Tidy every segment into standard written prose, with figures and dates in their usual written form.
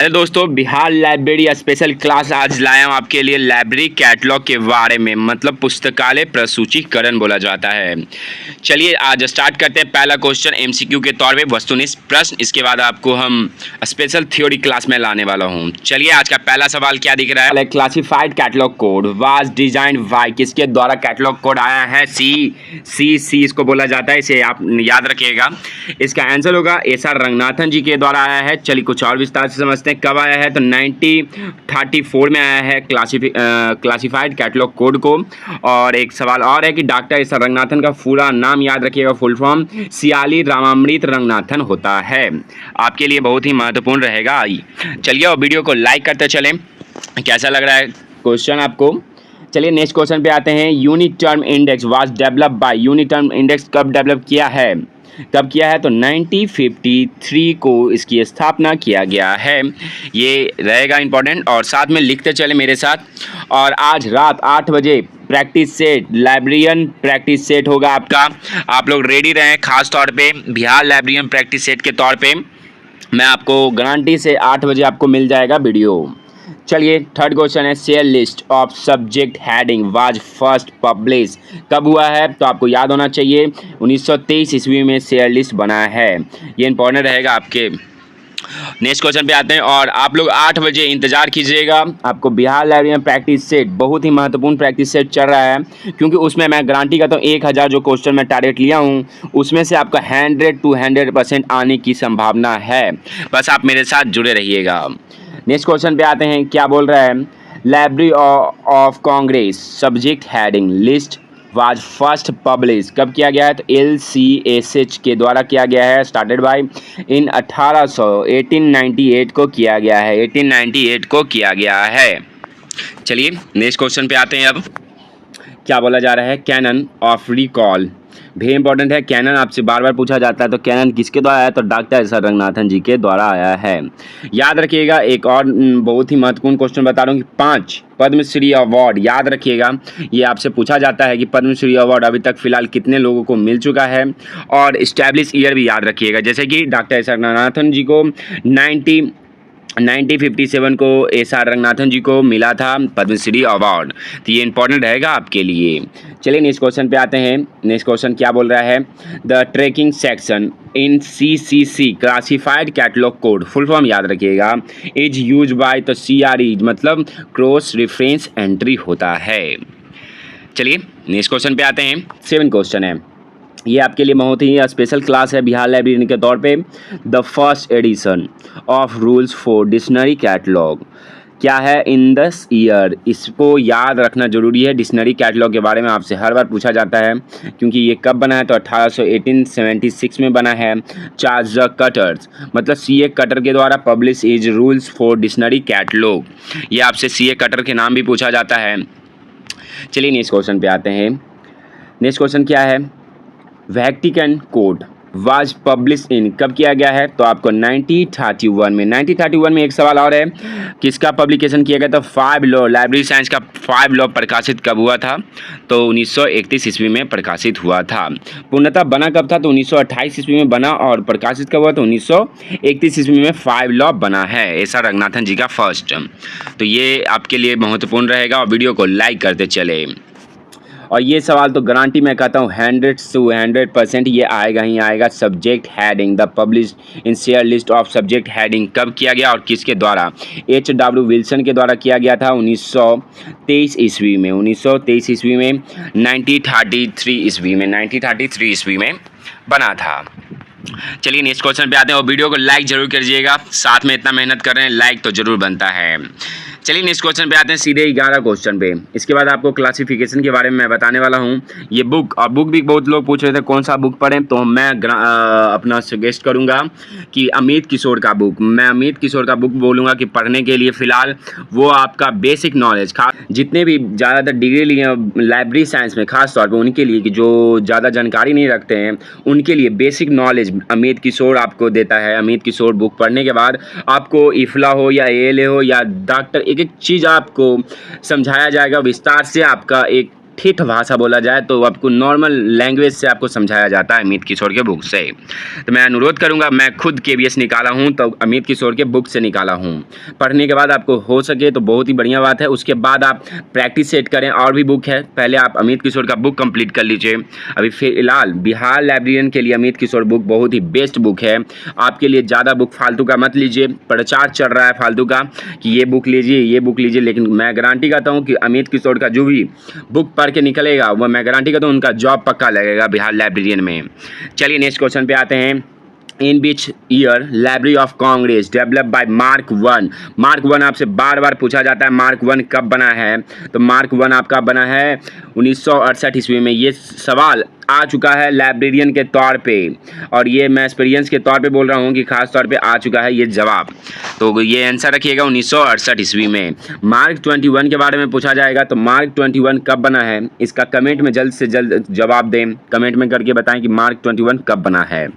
Hello दोस्तों, Bihar library special class आज लाया हूँ आपके लिए लाइब्रेरी कैटलॉग के बारे में। मतलब पुस्तकालय प्रसूचीकरण बोला जाता है। चलिए आज स्टार्ट करते हैं। पहला क्वेश्चन एमसीक्यू के तौर पे वस्तुनिष्ठ प्रश्न, इसके बाद आपको हम स्पेशल थ्योरी क्लास में लाने वाला हूँ। चलिए आज का पहला सवाल क्या दिख रहा है। Classified catalogue code was design by, किसके द्वारा कैटलॉग कोड आया है? सी इसको बोला जाता है, इसे आप याद रखिएगा। इसका आंसर होगा एस.आर. रंगनाथन जी के द्वारा आया है। चलिए कुछ और विस्तार से समझते हैं कब आया है। तो 1934 में आया है क्लासिफाइड कैटलॉग कोड को। और एक सवाल और है कि डॉक्टर एस.आर. रंगनाथन का पूरा नाम याद रखिएगा, फुल फॉर्म सियाली रामामृत रंगनाथन होता है। आपके लिए बहुत ही महत्वपूर्ण रहेगा। चलिए और वीडियो को लाइक करते चलें। कैसा लग रहा है क्वेश्चन आपको? चलिए नेक्स्ट क्वेश्चन पे आते हैं। Unit term index was develop by, unit term index कब डेवलप किया है? तो 1953 को इसकी स्थापना किया गया है। ये रहेगा इंपॉर्टेंट और साथ में लिखते चले मेरे साथ। और आज रात 8 बजे practice set, librarian practice set होगा आपका। आप लोग रेडी रहें। खास तौर पे बिहार लाइब्रेरियन प्रैक्टिस सेट के तौर पे मैं आपको गारंटी से 8 बजे आपको मिल जाएगा वीडियो। चलिए थर्ड क्वेश्चन है, share list of subject heading was first publish कब हुआ है? तो आपको याद होना चाहिए 1923 ईस्वी में शेयर लिस्ट बना है। ये इंपॉर्टेंट रहेगा आपके। नेक्स्ट क्वेश्चन पे आते हैं और आप लोग 8 बजे इंतजार कीजिएगा। आपको बिहार लाइब्रेरी में प्रैक्टिस सेट, बहुत ही महत्वपूर्ण प्रैक्टिस सेट चल रहा है, क्योंकि उसमें मैं गारंटी करता हूँ 1000 जो क्वेश्चन मैं टारगेट लिया हूँ उसमें से आपका 100 to 100% आने की संभावना है। बस आप मेरे साथ जुड़े रहिएगा। नेक्स्ट क्वेश्चन पे आते हैं, क्या बोल रहा है? Library of Congress subject heading list was first publish कब किया गया है? तो LCSH के द्वारा किया गया है, स्टार्टेड बाय इन 1898 को किया गया है। 1898 को किया गया है। चलिए नेक्स्ट क्वेश्चन पे आते हैं। अब क्या बोला जा रहा है? Canon of recall, very important है। कैनन आपसे बार बार पूछा जाता है, तो कैनन किसके द्वारा आया? तो डॉक्टर एस.आर. रंगनाथन जी के द्वारा आया है। याद रखिएगा। एक और बहुत ही महत्वपूर्ण क्वेश्चन बता रहा हूँ कि 5 पद्मश्री अवार्ड याद रखिएगा। ये आपसे पूछा जाता है कि पद्मश्री अवार्ड अभी तक फिलहाल कितने लोगों को मिल चुका है, और इस्टेब्लिश ईयर भी याद रखिएगा। जैसे कि डॉक्टर एस.आर. रंगनाथन जी को 1957 को एस.आर. रंगनाथन जी को मिला था पद्मश्री अवार्ड। तो ये इंपॉर्टेंट रहेगा आपके लिए। चलिए नेक्स्ट क्वेश्चन पे आते हैं। नेक्स्ट क्वेश्चन क्या बोल रहा है? The tracking section in CCC classified catalogue code, full form याद रखिएगा, इज यूज बाय। तो CRE मतलब क्रॉस रेफरेंस एंट्री होता है। चलिए नेक्स्ट क्वेश्चन पे आते हैं। 7 क्वेश्चन है, ये आपके लिए बहुत ही स्पेशल क्लास है बिहार लाइब्रेरी के तौर पे। The first edition of rules for dictionary catalogue क्या है? इन दिस ईयर, इसको याद रखना जरूरी है। डिक्शनरी कैटलॉग के बारे में आपसे हर बार पूछा जाता है, क्योंकि ये कब बना है? तो 1876 में बना है। चार्ल्स कटर्स मतलब CA कटर के द्वारा publish is rules for dictionary catalogue. ये आपसे CA कटर के नाम भी पूछा जाता है। चलिए नेक्स्ट क्वेश्चन पे आते हैं। नेक्स्ट क्वेश्चन क्या है? Vatican code was publish in, कब किया गया है? तो आपको 1931 में। 1931 में एक सवाल और है, किसका पब्लिकेशन किया गया था? 5 लॉ, लाइब्रेरी साइंस का 5 लॉ प्रकाशित कब हुआ था? तो 1931 ईस्वी में प्रकाशित हुआ था। पूर्णतः बना कब था? तो 1928 ईस्वी में बना, और प्रकाशित कब हुआ? तो 1931 ईस्वी में 5 लॉ बना है एस.आर. रंगनाथन जी का फर्स्ट। तो ये आपके लिए महत्वपूर्ण रहेगा और वीडियो को लाइक करते चले। और ये सवाल तो गारंटी मैं कहता हूँ 100 to 100% ये आएगा ही आएगा। Subject heading the publish in share list of subject heading कब किया गया और किसके द्वारा? H.W. विल्सन के द्वारा किया गया था 1923 ईस्वी में। 1923 ईस्वी में 1933 ईस्वी में बना था। चलिए नेक्स्ट क्वेश्चन पे आते हैं और वीडियो को लाइक जरूर करिएगा। साथ में इतना मेहनत कर रहे हैं, लाइक तो जरूर बनता है। चलिए नेक्स्ट क्वेश्चन पे आते हैं सीधे 11 क्वेश्चन पे। इसके बाद आपको क्लासिफिकेशन के बारे में मैं बताने वाला हूँ। ये बुक, और बुक भी बहुत लोग पूछ रहे थे कौन सा बुक पढ़ें, तो मैं अपना सजेस्ट करूँगा कि अमित किशोर का बुक, मैं अमित किशोर का बुक बोलूँगा कि पढ़ने के लिए। फ़िलहाल वो आपका बेसिक नॉलेज, जितने भी ज़्यादातर डिग्री लिए लाइब्रेरी साइंस में, खास तौर पर उनके लिए कि जो ज़्यादा जानकारी नहीं रखते हैं उनके लिए बेसिक नॉलेज अमित किशोर आपको देता है। अमित किशोर बुक पढ़ने के बाद आपको इफला हो या ALA हो या डॉक्टर, एक एक चीज़ आपको समझाया जाएगा विस्तार से। आपका एक ठेठ भाषा बोला जाए तो आपको नॉर्मल लैंग्वेज से आपको समझाया जाता है अमित किशोर के बुक से। तो मैं अनुरोध करूंगा, मैं खुद KVS निकाला हूं तो अमित किशोर के बुक से निकाला हूं। पढ़ने के बाद आपको हो सके तो बहुत ही बढ़िया बात है, उसके बाद आप प्रैक्टिस सेट करें। और भी बुक है, पहले आप अमित किशोर का बुक कंप्लीट कर लीजिए। अभी फिलहाल बिहार लाइब्रेरियन के लिए अमित किशोर बुक बहुत ही बेस्ट बुक है आपके लिए। ज़्यादा बुक फालतू का मत लीजिए, प्रचार चल रहा है फालतू का कि ये बुक लीजिए ये बुक लीजिए, लेकिन मैं गारंटी करता हूँ कि अमित किशोर का जो भी बुक पढ़ के निकलेगा वो मैं गारंटी करता हूँ उनका जॉब पक्का लगेगा बिहार लाइब्रेरियन में। चलिए नेक्स्ट क्वेश्चन पे आते हैं। In which year library of Congress develop by Mark one. Mark one आपसे बार बार पूछा जाता है मार्क वन कब बना है, तो मार्क वन आपका बना है 1968 ईस्वी में। ये सवाल आ चुका है लाइब्रेरियन के तौर पे, और ये मैं एक्सपीरियंस के तौर पे बोल रहा हूँ कि खास तौर पे आ चुका है ये जवाब। तो ये आंसर रखिएगा 1968 ईस्वी में। मार्क 21 के बारे में पूछा जाएगा तो मार्क 21 कब बना है, इसका कमेंट में जल्द से जल्द जवाब दें, कमेंट में करके बताएं कि मार्क 21 कब बना है।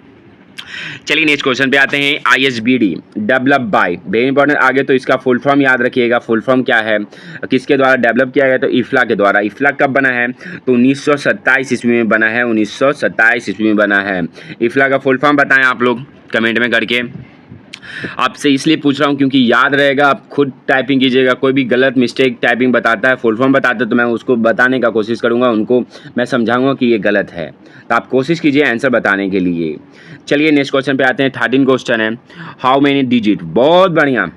चलिए नेक्स्ट क्वेश्चन पे आते हैं। ISBD develop by, very important. आगे तो इसका फुल फॉर्म याद रखिएगा, फुल फॉर्म क्या है, किसके द्वारा डेवलप किया गया, तो इफ्ला के द्वारा। इफ्ला कब बना है, तो 1927 ईस्वी में बना है, 1927 ईस्वी में बना है। इफ्ला का फुल फॉर्म बताएं आप लोग कमेंट में करके। आपसे इसलिए पूछ रहा हूँ क्योंकि याद रहेगा, आप खुद टाइपिंग कीजिएगा, कोई भी गलत मिस्टेक टाइपिंग बताता है, फुल फॉर्म बताता है तो मैं उसको बताने का कोशिश करूँगा, उनको मैं समझाऊंगा कि ये गलत है। तो आप कोशिश कीजिए आंसर बताने के लिए। चलिए नेक्स्ट क्वेश्चन पे आते हैं। 13 क्वेश्चन है। हाउ मेनी डिजिट, बहुत बढ़िया।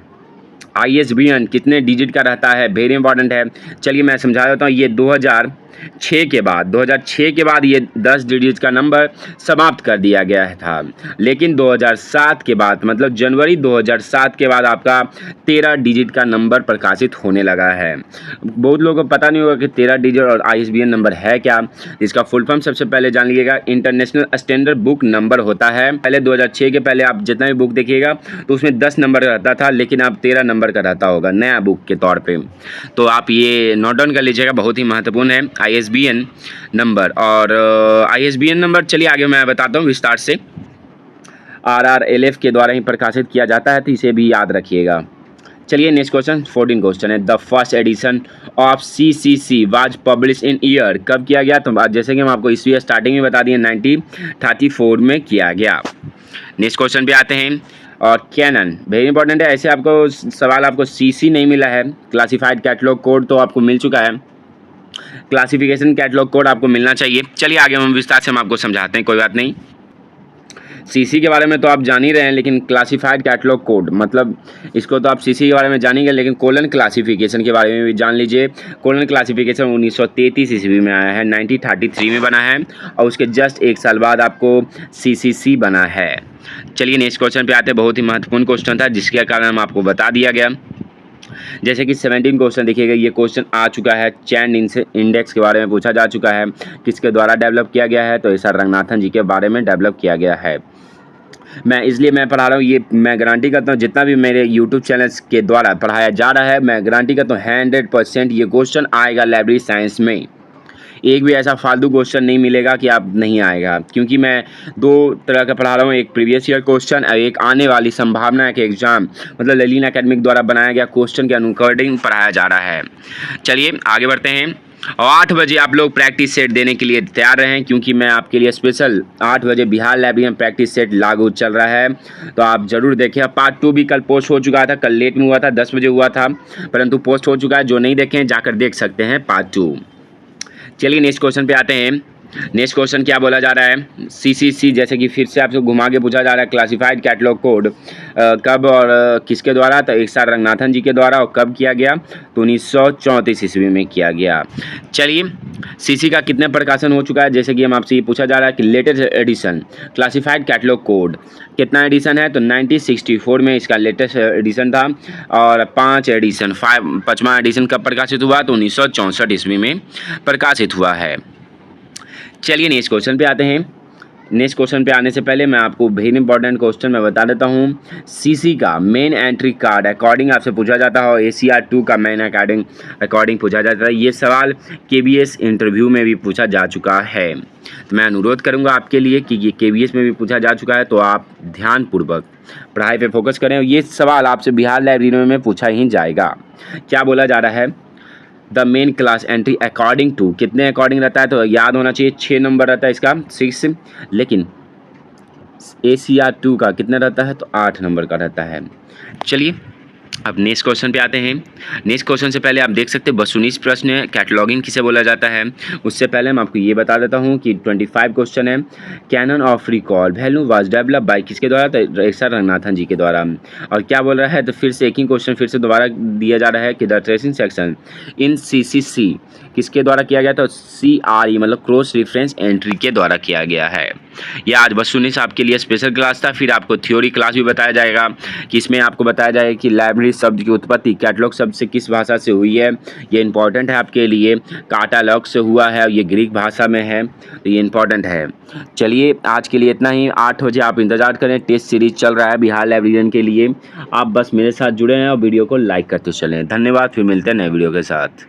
ISBN कितने डिजिट का रहता है, वेरी इंपॉर्टेंट है। चलिए मैं समझा देता हूँ। ये 2006 के बाद ये 10 डिजिट का नंबर समाप्त कर दिया गया था, लेकिन 2007 के बाद मतलब जनवरी 2007 के बाद आपका 13 डिजिट का नंबर प्रकाशित होने लगा है। बहुत लोगों को पता नहीं होगा कि 13 डिजिट और ISBN नंबर है क्या। इसका फुल फॉर्म सबसे पहले जान लीजिएगा, इंटरनेशनल स्टैंडर्ड बुक नंबर होता है। पहले 2006 के पहले आप जितना भी बुक देखिएगा तो उसमें 10 नंबर रहता था, लेकिन अब 13 नंबर का रहता होगा नया बुक के तौर पे। तो आप ये नोट डाउन कर लीजिएगा, बहुत ही महत्वपूर्ण है ISBN नंबर। और ISBN नंबर चलिए आगे मैं बताता हूँ विस्तार से। RRLF के द्वारा ही प्रकाशित किया जाता है, तो इसे भी याद रखिएगा। चलिए नेक्स्ट क्वेश्चन 14 क्वेश्चन है। The first edition of CCC was publish in year, कब किया गया, तो जैसे कि हम आपको ईस्वी स्टार्टिंग में बता दिए 1934 में किया गया। नेक्स्ट क्वेश्चन पे आते हैं। और कैनन वेरी इंपॉर्टेंट है, ऐसे आपको सवाल आपको CC नहीं मिला है, क्लासिफाइड कैटलॉग कोड तो आपको मिल चुका है, क्लासिफिकेशन कैटलॉग कोड आपको मिलना चाहिए। चलिए आगे हम विस्तार से हम आपको समझाते हैं, कोई बात नहीं। CC के बारे में तो आप जान ही रहे हैं, लेकिन क्लासिफाइड कैटलॉग कोड मतलब इसको तो आप CC के बारे में जानेंगे, लेकिन कोलन क्लासिफिकेशन के बारे में भी जान लीजिए। कोलन क्लासिफिकेशन 1933 ईस्वी में आया है, 1933 में बना है, और उसके जस्ट एक साल बाद आपको CCC बना है। चलिए नेक्स्ट क्वेश्चन पे आते हैं। बहुत ही महत्वपूर्ण क्वेश्चन था जिसके कारण हम आपको बता दिया गया। जैसे कि 17 क्वेश्चन देखिएगा, ये क्वेश्चन आ चुका है। चैन इंडेक्स के बारे में पूछा जा चुका है, किसके द्वारा डेवलप किया गया है, तो SR रंगनाथन जी के बारे में डेवलप किया गया है। मैं पढ़ा रहा हूँ, ये मैं गारंटी करता हूँ जितना भी मेरे यूट्यूब चैनल्स के द्वारा पढ़ाया जा रहा है, मैं गारंटी करता हूँ 100% ये क्वेश्चन आएगा लाइब्रेरी साइंस में। एक भी ऐसा फालतू क्वेश्चन नहीं मिलेगा कि आप नहीं आएगा, क्योंकि मैं 2 तरह का पढ़ा रहा हूँ, एक प्रीवियस ईयर क्वेश्चन और एक आने वाली संभावना के एग्जाम मतलब ललिन एकेडमिक द्वारा बनाया गया क्वेश्चन के अकॉर्डिंग पढ़ाया जा रहा है। चलिए आगे बढ़ते हैं। और 8 बजे आप लोग प्रैक्टिस सेट देने के लिए तैयार रहें, क्योंकि मैं आपके लिए स्पेशल 8 बजे बिहार लाइब्रेरी में प्रैक्टिस सेट लागू चल रहा है, तो आप ज़रूर देखें। पार्ट 2 भी कल पोस्ट हो चुका था, कल लेट में हुआ था, 10 बजे हुआ था, परंतु पोस्ट हो चुका है। जो नहीं देखें जाकर देख सकते हैं पार्ट 2। चलिए नेक्स्ट क्वेश्चन पे आते हैं। नेक्स्ट क्वेश्चन क्या बोला जा रहा है, CCC जैसे कि फिर से आपसे घुमा के पूछा जा रहा है, क्लासिफाइड कैटलॉग कोड कब और किसके द्वारा, तो SR रंगनाथन जी के द्वारा, और कब किया गया, तो 1934 ईस्वी में किया गया। चलिए CC का कितने प्रकाशन हो चुका है, जैसे कि हम आपसे ये पूछा जा रहा है कि latest edition classified catalogue code कितना एडिशन है, तो 1964 में इसका लेटेस्ट एडिशन था, और 5 एडिशन 5वां एडिशन कब प्रकाशित हुआ, तो 1964 ईस्वी में प्रकाशित हुआ है। चलिए नेक्स्ट क्वेश्चन पे आते हैं। नेक्स्ट क्वेश्चन पे आने से पहले मैं आपको वेरी इंपॉर्टेंट क्वेश्चन मैं बता देता हूँ। CC का मेन एंट्री कार्ड अकॉर्डिंग आपसे पूछा जाता है, और ACR 2 का मेन अकॉर्डिंग पूछा जाता है। ये सवाल KBS इंटरव्यू में भी पूछा जा चुका है, तो मैं अनुरोध करूँगा आपके लिए कि ये KBS में भी पूछा जा चुका है, तो आप ध्यानपूर्वक पढ़ाई पे फोकस करें। ये सवाल आपसे बिहार लाइब्रेरी में पूछा ही जाएगा। क्या बोला जा रहा है, the main class entry according to, कितने अकॉर्डिंग रहता है, तो याद होना चाहिए 6 नंबर रहता है इसका 6, लेकिन ACR2 का कितना रहता है, तो 8 नंबर का रहता है। चलिए अब नेक्स्ट क्वेश्चन पे आते हैं। नेक्स्ट क्वेश्चन से पहले आप देख सकते हैं 19 प्रश्न कैटलॉगिंग किसे बोला जाता है। उससे पहले मैं आपको ये बता देता हूँ कि 25 क्वेश्चन है। Canon of recall value was develop by किसके द्वारा, तो एसआर रंगनाथन जी के द्वारा। और क्या बोल रहा है, तो फिर से एक ही क्वेश्चन फिर से दोबारा दिया जा रहा है कि the tracing section in CCC किसके द्वारा किया गया, तो CRE मतलब क्रॉस रेफरेंस एंट्री के द्वारा किया गया है। ये आज बस 19 आपके लिए स्पेशल क्लास था। फिर आपको थ्योरी क्लास भी बताया जाएगा कि इसमें आपको बताया जाएगा कि लाइब्रेरी शब्द की उत्पत्ति कैटलॉग शब्द से किस भाषा से हुई है। ये इंपॉर्टेंट है आपके लिए। काटालॉग से हुआ है, ये ग्रीक भाषा में है, तो ये इंपॉर्टेंट है। चलिए आज के लिए इतना ही। 8 बजे आप इंतजार करें, टेस्ट सीरीज चल रहा है बिहार लाइब्रेरियन के लिए। आप बस मेरे साथ जुड़े हैं और वीडियो को लाइक करते चलें। धन्यवाद, फिर मिलते हैं नए वीडियो के साथ।